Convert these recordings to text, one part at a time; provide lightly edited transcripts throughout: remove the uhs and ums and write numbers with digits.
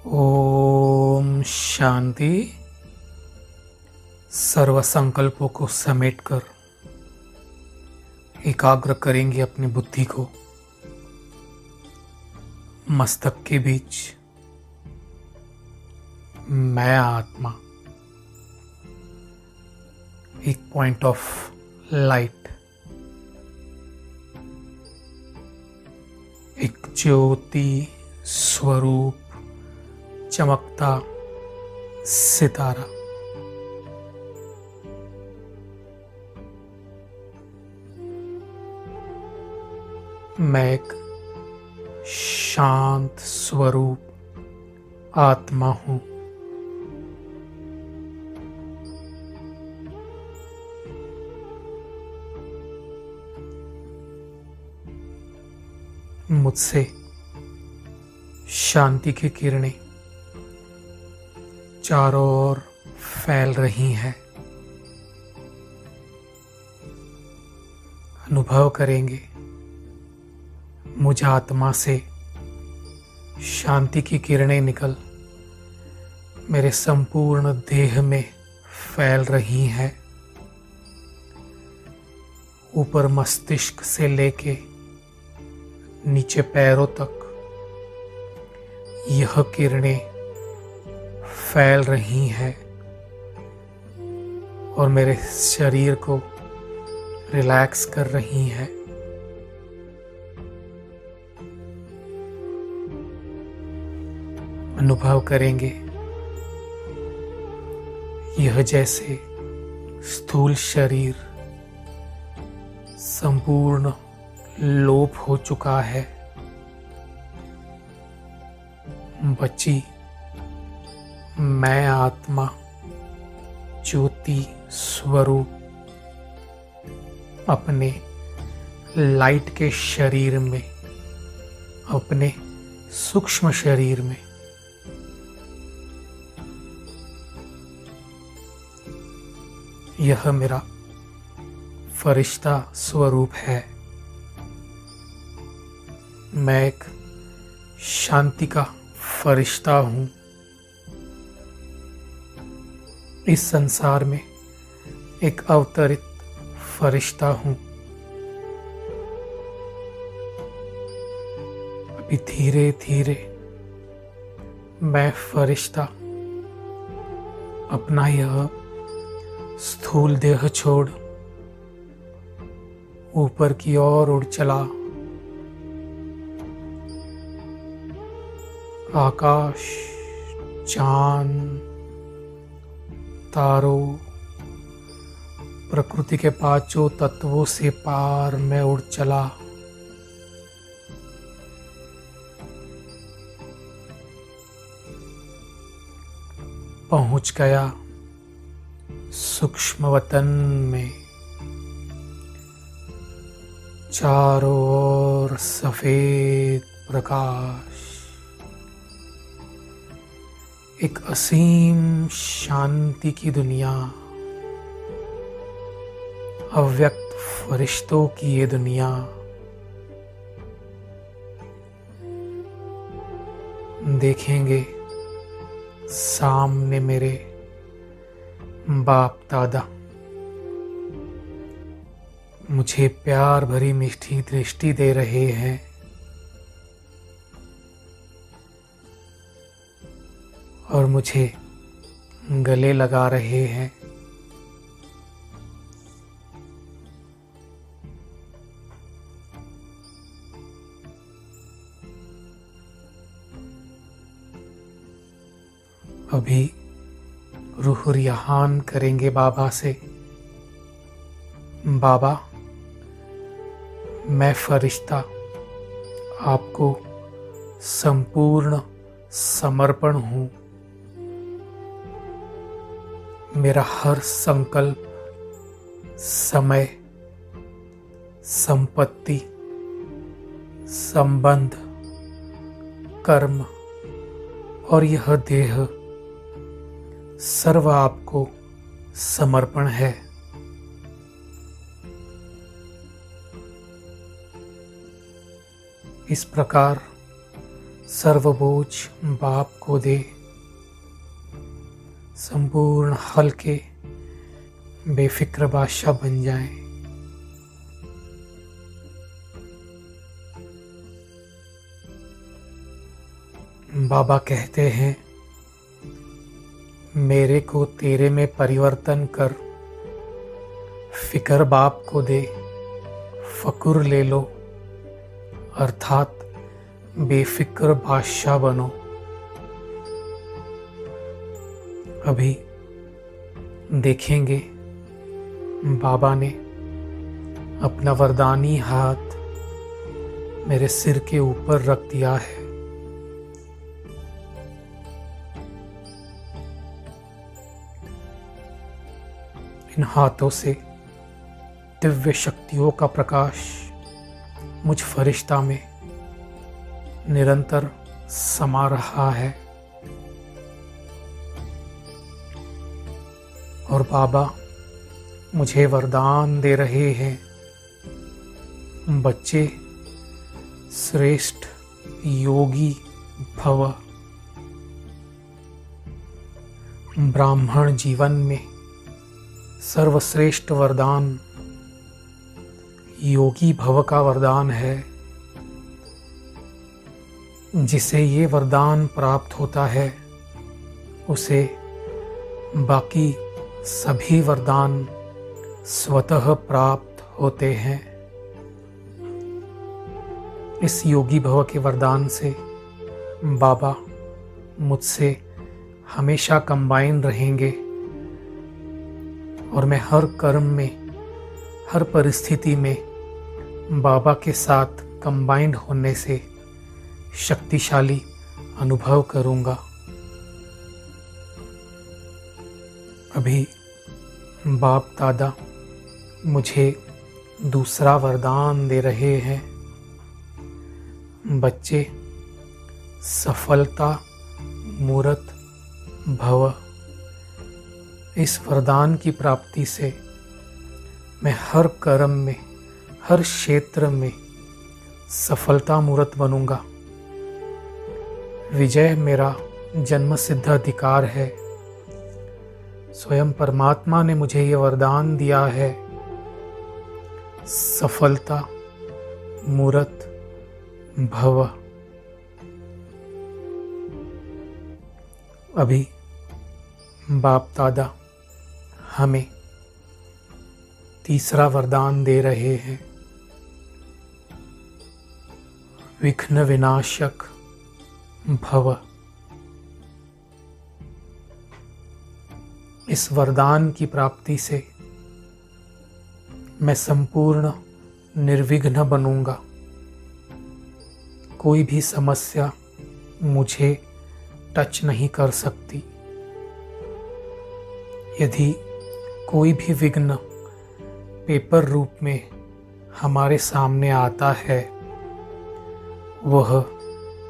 ओम शांति। सर्व संकल्पों को समेटकर एकाग्र करेंगे अपनी बुद्धि को। मस्तक के बीच मैं आत्मा, एक पॉइंट ऑफ लाइट, एक ज्योति स्वरूप चमकता सितारा। मैं एक शांत स्वरूप आत्मा हूं। मुझसे शांति की किरणें चारों ओर फैल रही हैं। अनुभव करेंगे मुझ आत्मा से शांति की किरणें निकल मेरे संपूर्ण देह में फैल रही हैं। ऊपर मस्तिष्क से लेके नीचे पैरों तक यह किरणें फैल रही हैं और मेरे शरीर को रिलैक्स कर रही हैं। अनुभव करेंगे यह जैसे स्थूल शरीर संपूर्ण लोप हो चुका है। बची मैं आत्मा ज्योति स्वरूप अपने लाइट के शरीर में, अपने सूक्ष्म शरीर में। यह मेरा फरिश्ता स्वरूप है। मैं एक शांति का फरिश्ता हूं। इस संसार में एक अवतरित फरिश्ता हूं। अभी धीरे धीरे मैं फरिश्ता अपना यह स्थूल देह छोड़ ऊपर की ओर उड़ चला। आकाश, चांद, तारों, प्रकृति के पांचों तत्वों से पार मैं उड़ चला। पहुंच गया सूक्ष्म वतन में। चारों ओर सफेद प्रकाश, एक असीम शांति की दुनिया, अव्यक्त फरिश्तों की ये दुनिया। देखेंगे सामने मेरे बाप दादा मुझे प्यार भरी मीठी दृष्टि दे रहे हैं। और मुझे गले लगा रहे हैं। अभी रूह रिहान करेंगे बाबा से। बाबा, मैं फरिश्ता आपको संपूर्ण समर्पण हूं। मेरा हर संकल्प, समय, संपत्ति, संबंध, कर्म और यह देह सर्व आपको समर्पण है। इस प्रकार सर्व बोझ बाप को दे, संपूर्ण हल्के बेफिक्र बादशाह बन जाए। बाबा कहते हैं, मेरे को तेरे में परिवर्तन कर, फिक्र बाप को दे, फकुर ले लो, अर्थात बेफिक्र बादशाह बनो। अभी देखेंगे बाबा ने अपना वरदानी हाथ मेरे सिर के ऊपर रख दिया है। इन हाथों से दिव्य शक्तियों का प्रकाश मुझ फरिश्ता में निरंतर समा रहा है और बाबा मुझे वरदान दे रहे हैं, बच्चे श्रेष्ठ योगी भव। ब्राह्मण जीवन में सर्वश्रेष्ठ वरदान योगी भव का वरदान है। जिसे ये वरदान प्राप्त होता है उसे बाकी सभी वरदान स्वतः प्राप्त होते हैं। इस योगी भव के वरदान से बाबा मुझसे हमेशा कंबाइन रहेंगे और मैं हर कर्म में, हर परिस्थिति में बाबा के साथ कंबाइंड होने से शक्तिशाली अनुभव करूंगा। अभी बाप दादा मुझे दूसरा वरदान दे रहे हैं, बच्चे सफलता मूर्त भव। इस वरदान की प्राप्ति से मैं हर कर्म में, हर क्षेत्र में सफलता मूर्त बनूंगा। विजय मेरा जन्म सिद्ध अधिकार है। स्वयं परमात्मा ने मुझे ये वरदान दिया है, सफलता मूर्त भव। अभी बाप दादा हमें तीसरा वरदान दे रहे हैं, विघ्न विनाशक भव। इस वरदान की प्राप्ति से मैं संपूर्ण निर्विघ्न बनूंगा। कोई भी समस्या मुझे टच नहीं कर सकती। यदि कोई भी विघ्न पेपर रूप में हमारे सामने आता है, वह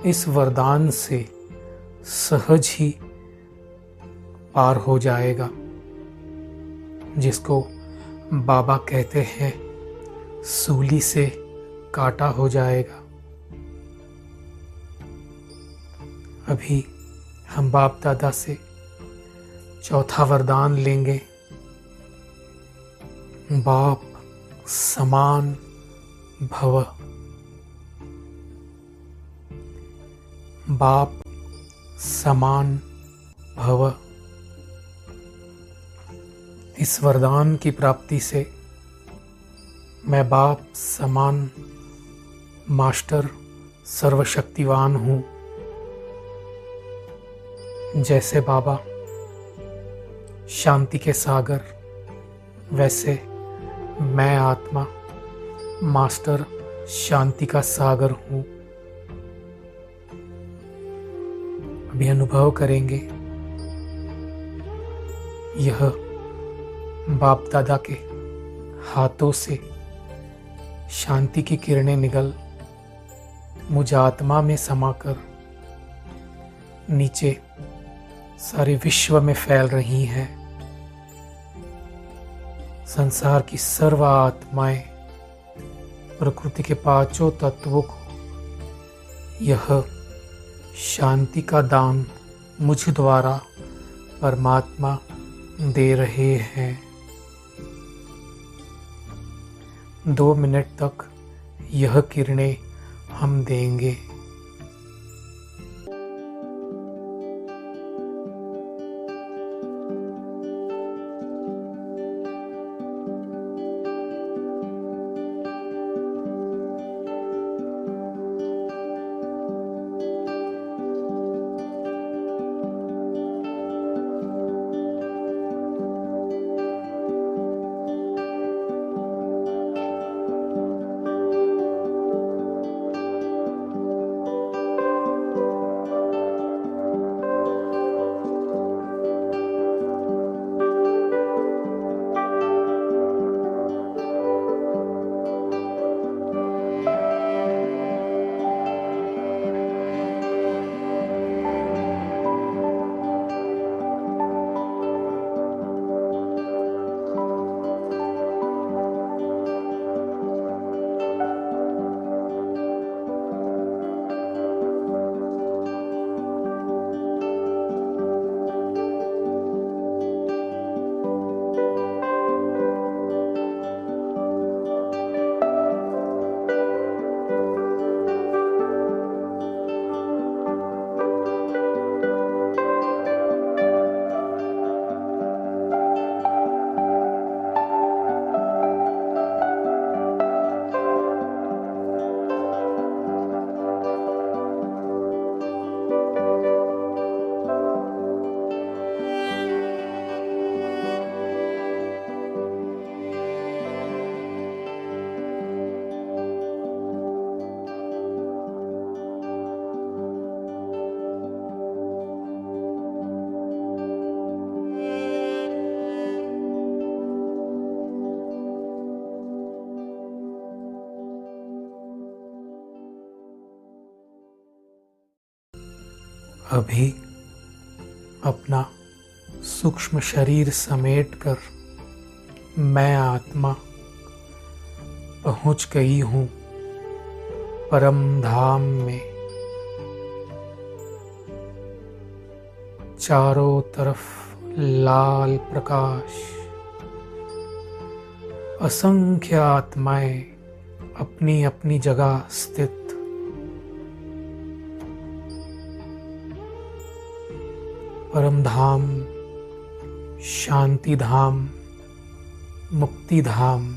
इस वरदान से सहज ही पार हो जाएगा, जिसको बाबा कहते हैं सूली से काटा हो जाएगा। अभी हम बाप दादा से चौथा वरदान लेंगे, बाप समान भव। बाप समान भव। इस वरदान की प्राप्ति से मैं बाप समान मास्टर सर्वशक्तिवान हूँ। जैसे बाबा शांति के सागर, वैसे मैं आत्मा मास्टर शांति का सागर हूँ। अभी अनुभव करेंगे यह बाप दादा के हाथों से शांति की किरणें निकल मुझ आत्मा में समाकर नीचे सारे विश्व में फैल रही हैं। संसार की सर्व आत्माएं प्रकृति के पांचों तत्वों को यह शांति का दान मुझ द्वारा परमात्मा दे रहे हैं। 2 मिनट तक यह किरणें हम देंगे। अभी अपना सूक्ष्म शरीर समेटकर मैं आत्मा पहुंच गई हूँ परम धाम में। चारों तरफ लाल प्रकाश, असंख्य आत्माएं अपनी अपनी जगह स्थित। परम धाम, शांति धाम, मुक्ति धाम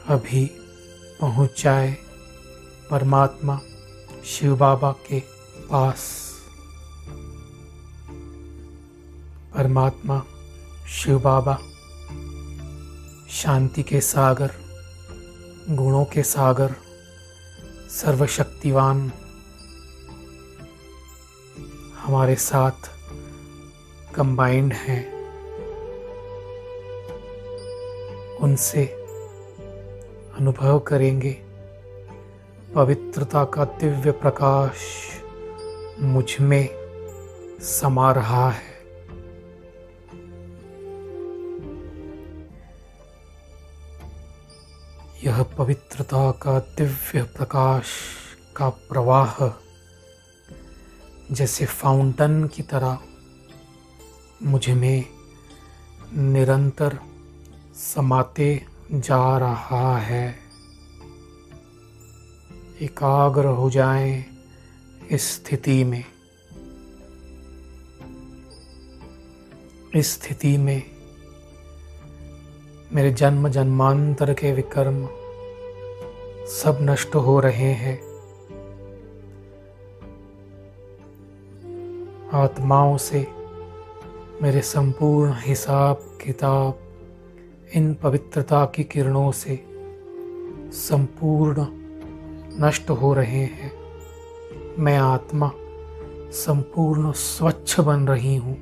अभी पहुँच जाए परमात्मा शिव बाबा के पास। परमात्मा शिव बाबा शांति के सागर, गुणों के सागर, सर्वशक्तिवान हमारे साथ कंबाइंड हैं। उनसे अनुभव करेंगे पवित्रता का दिव्य प्रकाश मुझ में समा रहा है। यह पवित्रता का दिव्य प्रकाश का प्रवाह जैसे फाउंटेन की तरह मुझ में निरंतर समाते जा रहा है। एकाग्र हो जाएं इस स्थिति में। इस स्थिति में मेरे जन्म जन्मांतर के विकर्म सब नष्ट हो रहे हैं। आत्माओं से मेरे संपूर्ण हिसाब किताब इन पवित्रता की किरणों से संपूर्ण नष्ट हो रहे हैं। मैं आत्मा संपूर्ण स्वच्छ बन रही हूँ।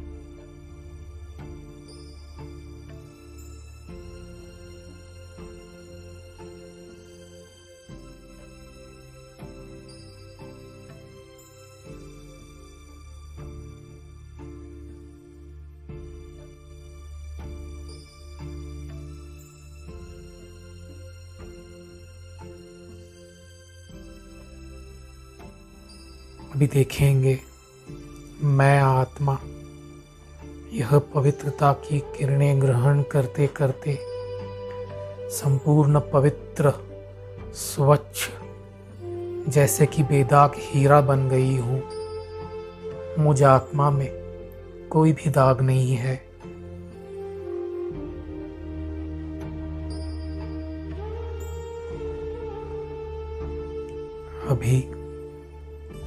अभी देखेंगे मैं आत्मा यह पवित्रता की किरणें ग्रहण करते करते संपूर्ण पवित्र स्वच्छ जैसे कि बेदाग हीरा बन गई हूँ। मुझ आत्मा में कोई भी दाग नहीं है। अभी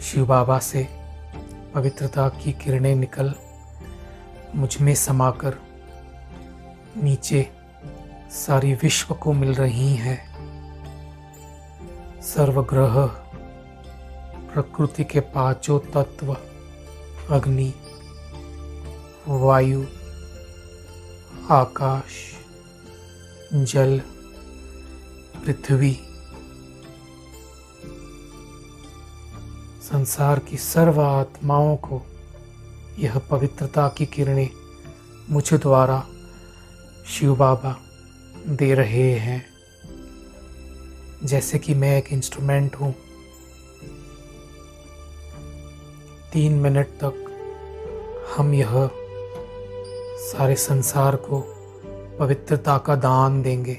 शिव बाबा से पवित्रता की किरणें निकल मुझ में समाकर नीचे सारी विश्व को मिल रही हैं। सर्वग्रह प्रकृति के पांचों तत्व अग्नि, वायु, आकाश, जल, पृथ्वी, संसार की सर्व आत्माओं को यह पवित्रता की किरणें मुझ द्वारा शिव बाबा दे रहे हैं। जैसे कि मैं एक इंस्ट्रूमेंट हूँ। 3 मिनट तक हम यह सारे संसार को पवित्रता का दान देंगे।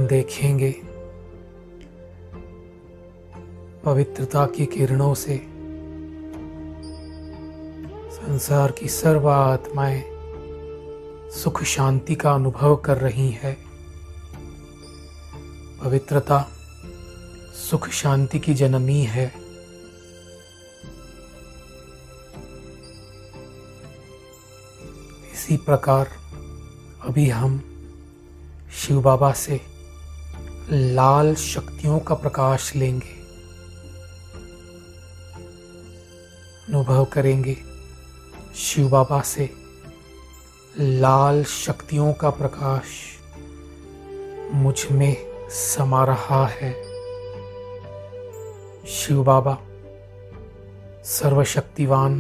देखेंगे पवित्रता की किरणों से संसार की सर्व आत्माएं सुख शांति का अनुभव कर रही है। पवित्रता सुख शांति की जननी है। इसी प्रकार अभी हम शिव बाबा से लाल शक्तियों का प्रकाश लेंगे। अनुभव करेंगे शिव बाबा से लाल शक्तियों का प्रकाश मुझ में समा रहा है। शिव बाबा सर्वशक्तिवान,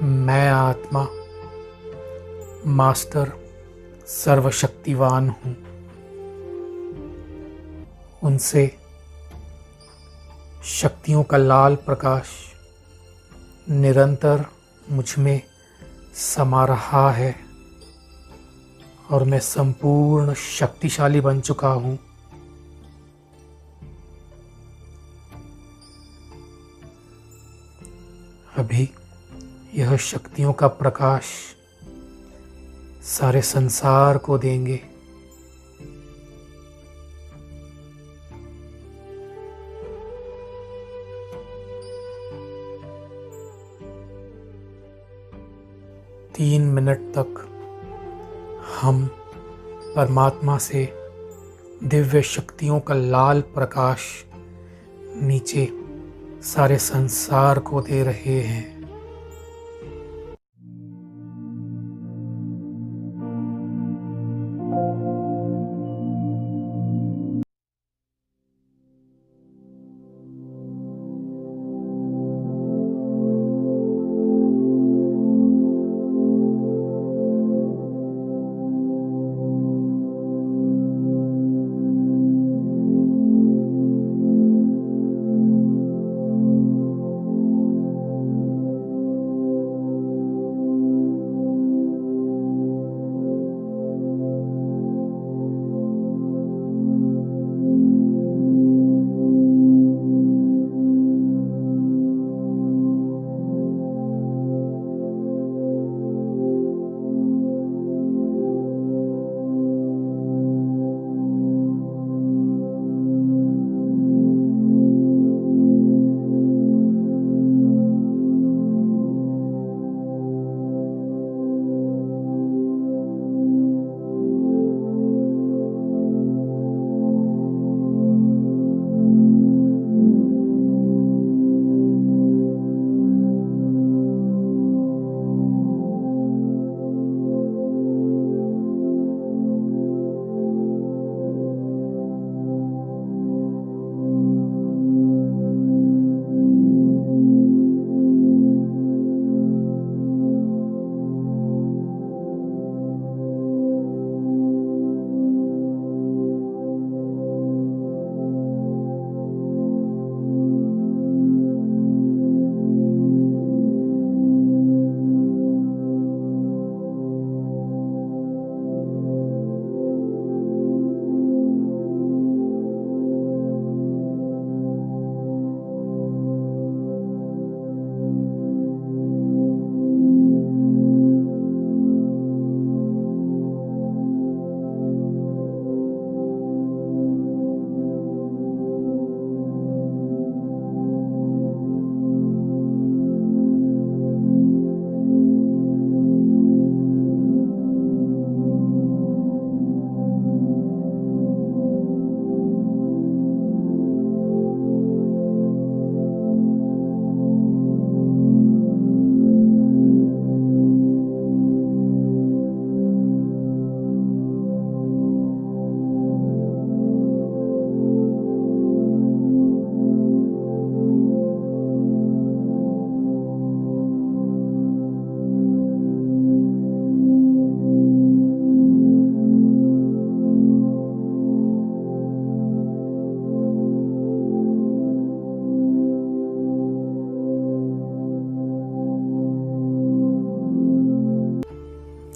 मैं आत्मा मास्टर सर्वशक्तिवान हूँ। उनसे शक्तियों का लाल प्रकाश निरंतर मुझ में समा रहा है और मैं संपूर्ण शक्तिशाली बन चुका हूँ। अभी यह शक्तियों का प्रकाश सारे संसार को देंगे। तीन मिनट तक हम परमात्मा से दिव्य शक्तियों का लाल प्रकाश नीचे सारे संसार को दे रहे हैं।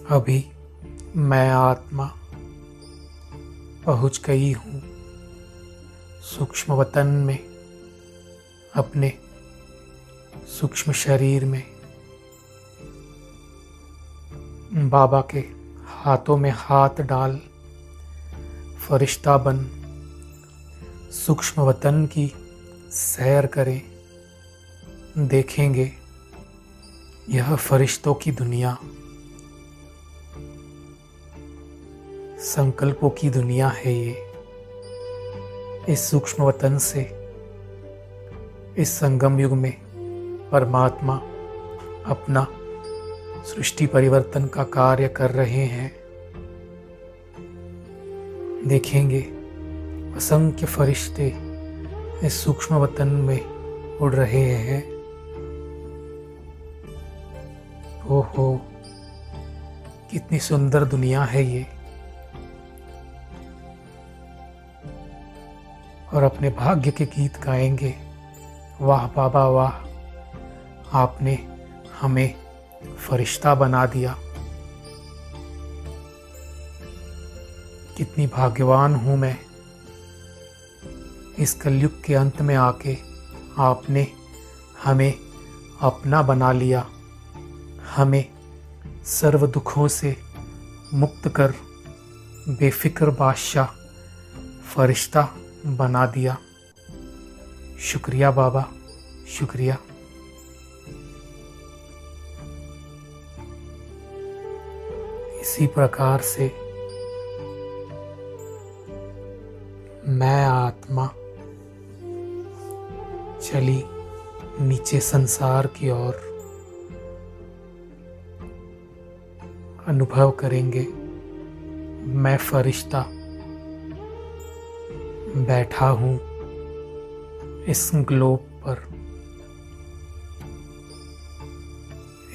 अभी मैं आत्मा पहुंच गई हूँ सूक्ष्म वतन में, अपने सूक्ष्म शरीर में। बाबा के हाथों में हाथ डाल फरिश्ता बन सूक्ष्म वतन की सैर करें। देखेंगे यह फरिश्तों की दुनिया, संकल्पों की दुनिया है। ये इस सूक्ष्म वतन से इस संगम युग में परमात्मा अपना सृष्टि परिवर्तन का कार्य कर रहे हैं। देखेंगे असंख्य फरिश्ते इस सूक्ष्म वतन में उड़ रहे हैं। ओहो, कितनी सुंदर दुनिया है ये। और अपने भाग्य के गीत गाएंगे। वाह बाबा वाह, आपने हमें फरिश्ता बना दिया। कितनी भाग्यवान हूँ मैं, इस कलयुग के अंत में आके आपने हमें अपना बना लिया, हमें सर्व दुखों से मुक्त कर बेफिक्र बादशाह फरिश्ता बना दिया। शुक्रिया बाबा, शुक्रिया। इसी प्रकार से मैं आत्मा चली नीचे संसार की ओर। अनुभव करेंगे मैं फरिश्ता बैठा हूँ इस ग्लोब पर।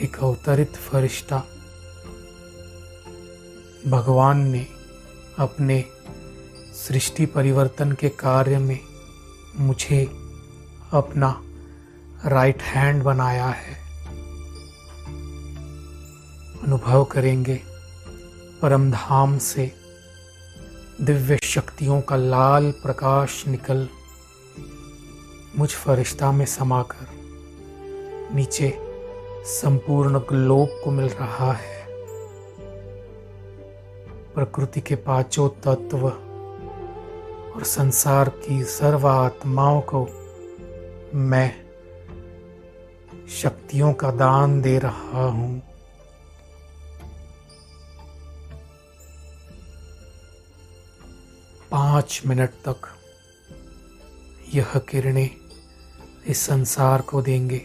एक अवतरित फरिश्ता भगवान ने अपने सृष्टि परिवर्तन के कार्य में मुझे अपना राइट हैंड बनाया है। अनुभव करेंगे परम धाम से दिव्य शक्तियों का लाल प्रकाश निकल मुझ फरिश्ता में समाकर नीचे संपूर्ण ग्लोब को मिल रहा है। प्रकृति के पांचों तत्व और संसार की सर्व आत्माओं को मैं शक्तियों का दान दे रहा हूँ। पाँच मिनट तक यह किरणें इस संसार को देंगे।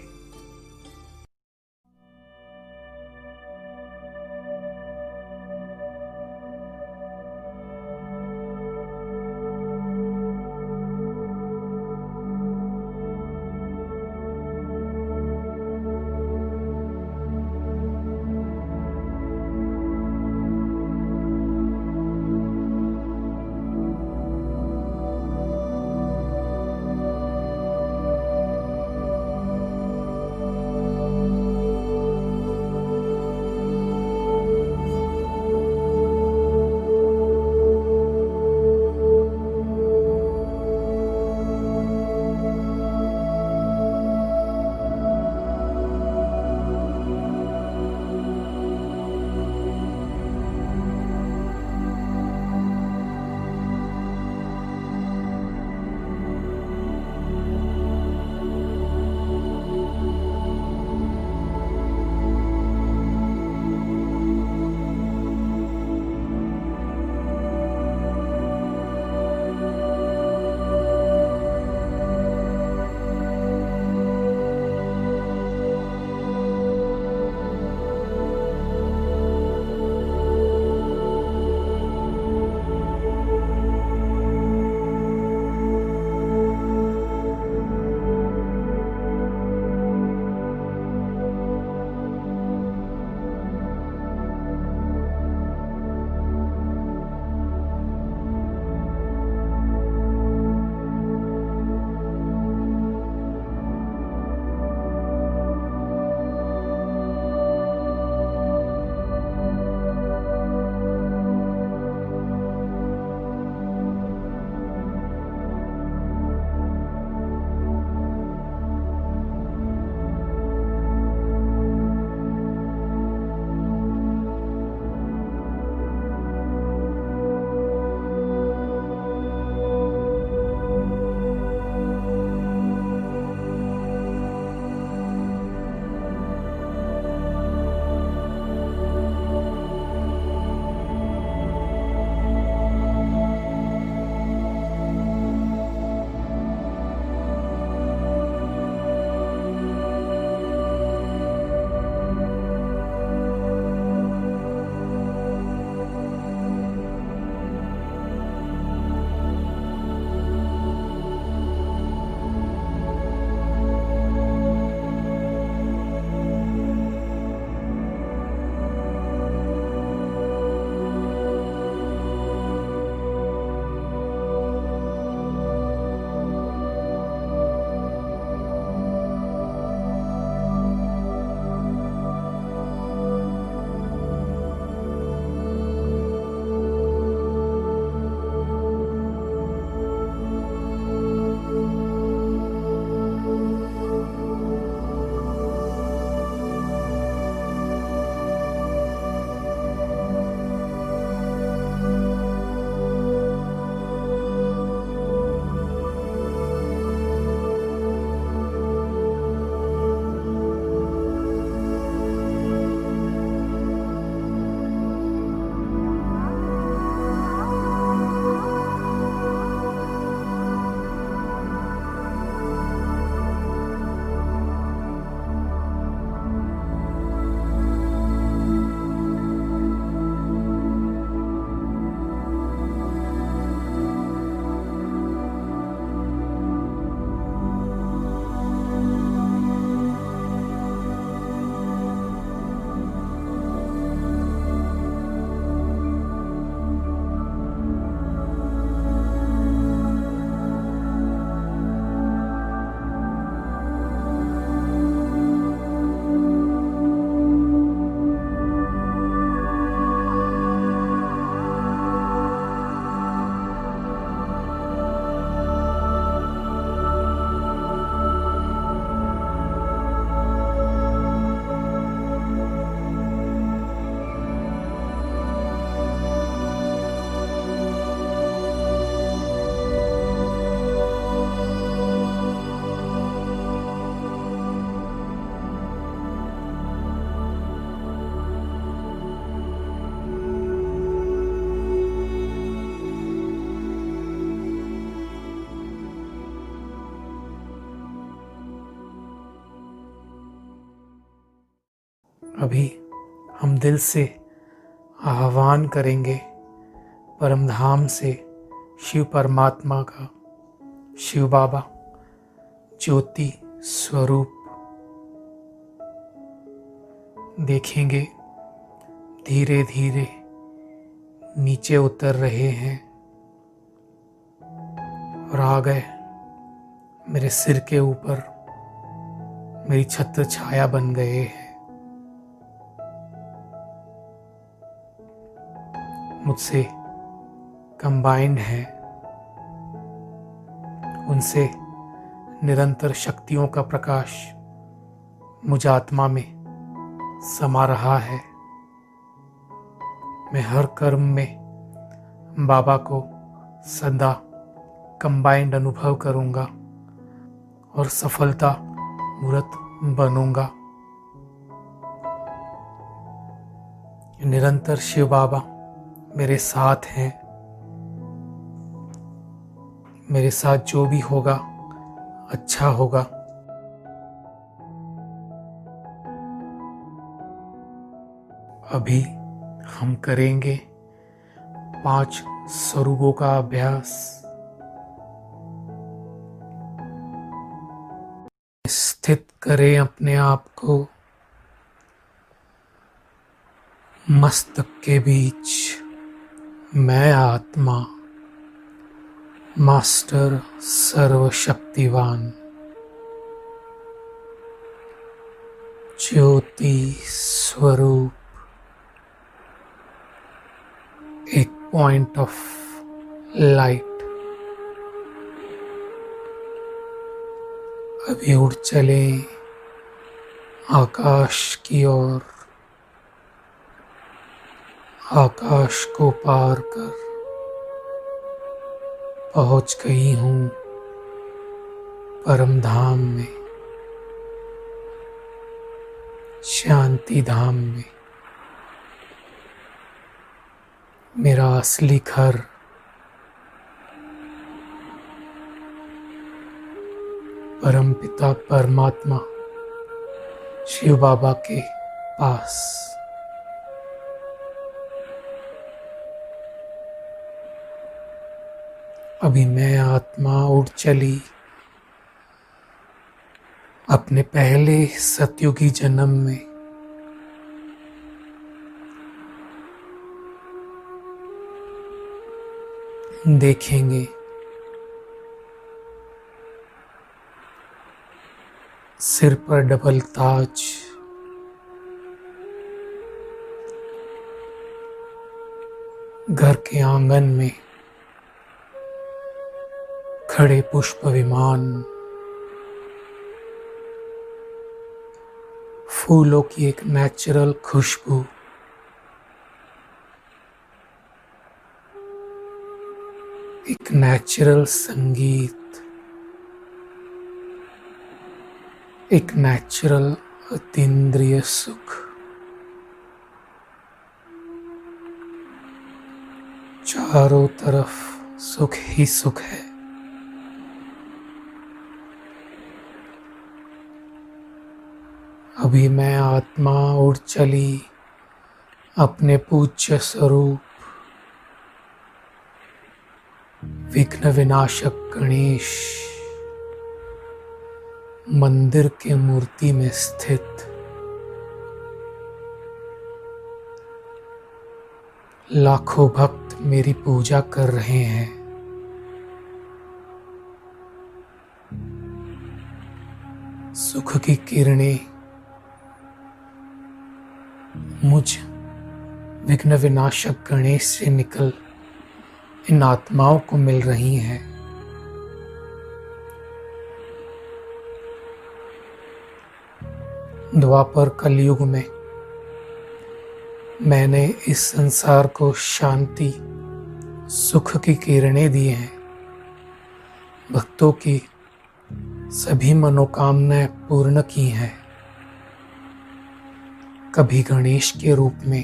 अभी हम दिल से आह्वान करेंगे परमधाम से शिव परमात्मा का, शिव बाबा ज्योति स्वरूप। देखेंगे धीरे धीरे नीचे उतर रहे हैं और आ गए मेरे सिर के ऊपर, मेरी छत्र छाया बन गए हैं। मुझसे कंबाइंड है, उनसे निरंतर शक्तियों का प्रकाश मुझ आत्मा में समा रहा है। मैं हर कर्म में बाबा को सदा कंबाइंड अनुभव करूंगा और सफलता मूर्त बनूंगा। निरंतर शिव बाबा मेरे साथ हैं। मेरे साथ जो भी होगा अच्छा होगा। अभी हम करेंगे 5 स्वरूपों का अभ्यास। स्थित करें अपने आप को मस्तक के बीच। मैं आत्मा मास्टर सर्वशक्तिवान ज्योति स्वरूप, एक पॉइंट ऑफ लाइट। अभी उड़ चले आकाश की ओर। आकाश को पार कर पहुंच गई हूँ परम धाम में, शांति धाम में। मेरा असली घर परमपिता परमात्मा शिव बाबा के पास। अभी मैं आत्मा उड़ चली अपने पहले सतयुगी जन्म में। देखेंगे सिर पर डबल ताज, घर के आंगन में खड़े पुष्प विमान, फूलों की एक नेचुरल खुशबू, एक नेचुरल संगीत, एक नेचुरल अतीन्द्रिय सुख। चारों तरफ सुख ही सुख है। अभी मैं आत्मा उड़ चली अपने पूज्य स्वरूप विघ्न विनाशक गणेश मंदिर के मूर्ति में स्थित। लाखों भक्त मेरी पूजा कर रहे हैं। सुख की किरणें मुझ विघ्न विनाशक गणेश से निकल इन आत्माओं को मिल रही हैं। द्वापर कलयुग में मैंने इस संसार को शांति सुख की किरणें दी हैं। भक्तों की सभी मनोकामनाएं पूर्ण की हैं। कभी गणेश के रूप में,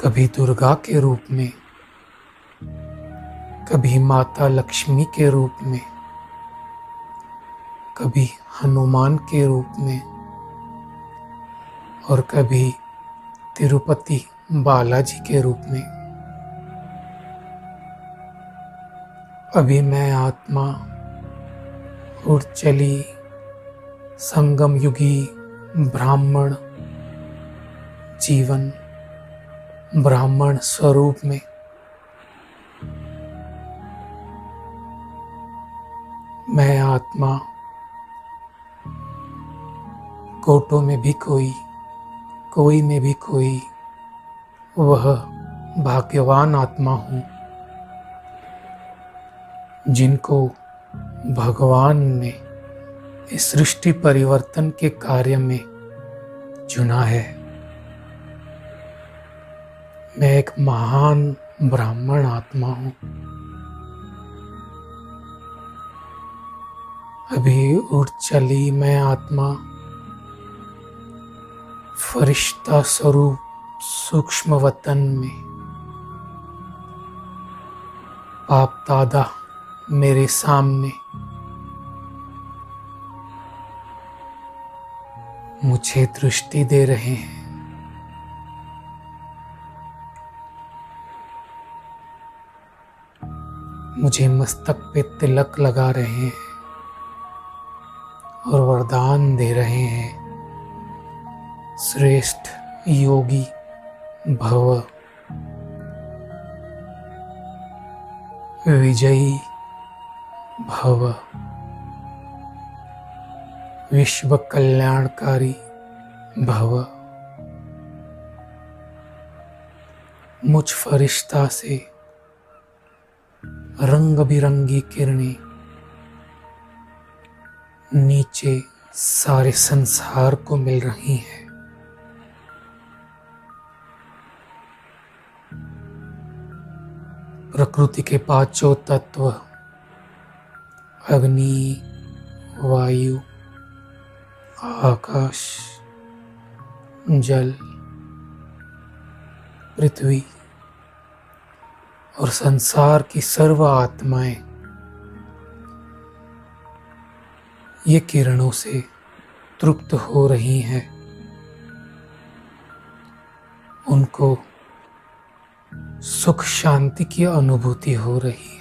कभी दुर्गा के रूप में, कभी माता लक्ष्मी के रूप में, कभी हनुमान के रूप में, और कभी तिरुपति बालाजी के रूप में। अभी मैं आत्मा उड़ चली संगम युगी ब्राह्मण जीवन, ब्राह्मण स्वरूप में। मैं आत्मा कोटों में भी कोई, कोई में भी कोई, वह भाग्यवान आत्मा हूँ जिनको भगवान ने इस सृष्टि परिवर्तन के कार्य में चुना है। मैं एक महान ब्राह्मण आत्मा हूँ। अभी उड़ चली मैं आत्मा फरिश्ता स्वरूप सूक्ष्म वतन में। बाप दादा मेरे सामने मुझे दृष्टि दे रहे हैं। मुझे मस्तक पे तिलक लगा रहे हैं और वरदान दे रहे हैं, श्रेष्ठ योगी भव, विजयी भव, विश्व कल्याणकारी भव। मुझ फरिश्ता से रंग बिरंगी किरणें नीचे सारे संसार को मिल रही हैं। प्रकृति के पांचों तत्व अग्नि, वायु, आकाश, जल, पृथ्वी और संसार की सर्व आत्माएं ये किरणों से तृप्त हो रही हैं। उनको सुख शांति की अनुभूति हो रही है।